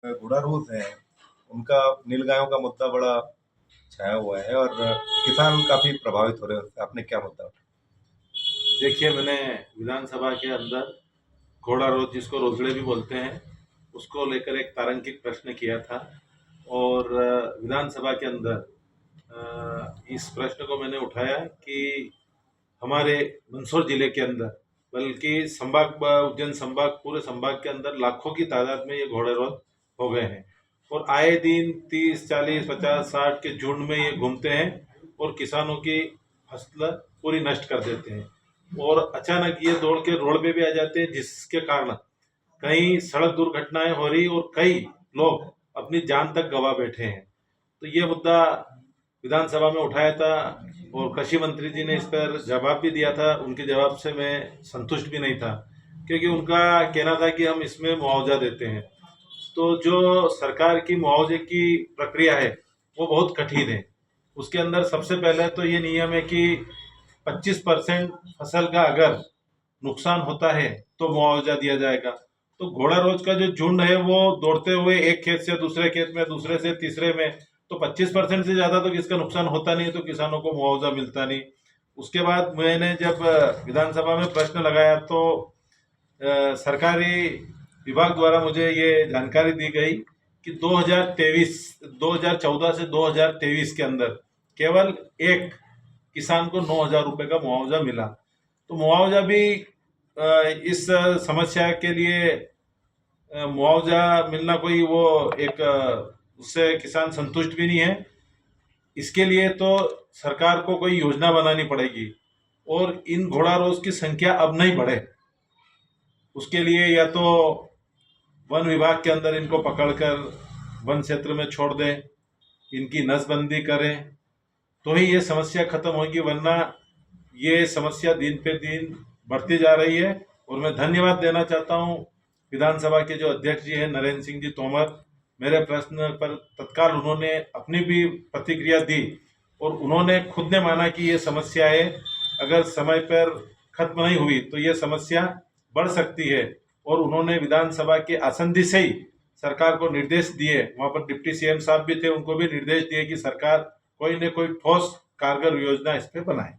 गुड़ारूस हैं, उनका नीलगायों का मुद्दा बड़ा छाया हुआ है और किसान काफ़ी प्रभावित हो रहे हैं उससे। आपने क्या मुद्दा उठाया? देखिए, मैंने विधानसभा के अंदर घोड़ा रोज, जिसको रोजड़े भी बोलते हैं, उसको लेकर एक तारांकित प्रश्न किया था। और विधानसभा के अंदर इस प्रश्न को मैंने उठाया कि हमारे मंदसौर जिले के अंदर, बल्कि संभाग उज्जैन संभाग, पूरे संभाग के अंदर लाखों की तादाद में ये घोड़े रोड हो गए हैं। और आए दिन 30, 40, 50, 60 के झुंड में ये घूमते हैं और किसानों की फसल पूरी नष्ट कर देते हैं। और अचानक ये दौड़ के रोड पे भी आ जाते हैं, जिसके कारण कई सड़क दुर्घटनाएं हो रही और कई लोग अपनी जान तक गंवा बैठे हैं। तो ये मुद्दा विधानसभा में उठाया था और कृषि मंत्री जी ने इस पर जवाब भी दिया था। उनके जवाब से मैं संतुष्ट भी नहीं था, क्योंकि उनका कहना था कि हम इसमें मुआवजा देते हैं। तो जो सरकार की मुआवजे की प्रक्रिया है वो बहुत कठिन है। उसके अंदर सबसे पहले तो ये नियम है कि 25% फसल का अगर नुकसान होता है तो मुआवजा दिया जाएगा। तो घोड़ा रोज का जो झुंड है वो दौड़ते हुए एक खेत से दूसरे खेत में, दूसरे से तीसरे में, तो 25% से ज्यादा तो किसका नुकसान होता नहीं है, तो किसानों को मुआवजा मिलता नहीं। उसके बाद मैंने जब विधानसभा में प्रश्न लगाया तो सरकारी विभाग द्वारा मुझे ये जानकारी दी गई कि 2014 से 2023 के अंदर केवल एक किसान को 9,000 रुपए का मुआवजा मिला। तो मुआवजा भी इस समस्या के लिए मुआवजा मिलना कोई वो एक उससे किसान संतुष्ट भी नहीं है। इसके लिए तो सरकार को कोई योजना बनानी पड़ेगी और इन घोड़ा रोज की संख्या अब नहीं बढ़े, उसके लिए या तो वन विभाग के अंदर इनको पकड़कर वन क्षेत्र में छोड़ दें, इनकी नसबंदी करें, तो ही ये समस्या खत्म होगी, वरना ये समस्या दिन पे दिन बढ़ती जा रही है। और मैं धन्यवाद देना चाहता हूँ विधानसभा के जो अध्यक्ष जी हैं, नरेंद्र सिंह जी तोमर। मेरे प्रश्न पर तत्काल उन्होंने अपनी भी प्रतिक्रिया दी और उन्होंने खुद ने माना कि ये समस्या है, अगर समय पर खत्म नहीं हुई तो ये समस्या बढ़ सकती है। और उन्होंने विधानसभा के आसंदी से ही सरकार को निर्देश दिए, वहां पर डिप्टी सीएम साहब भी थे, उनको भी निर्देश दिए कि सरकार कोई न कोई ठोस कारगर योजना इस पे बनाए।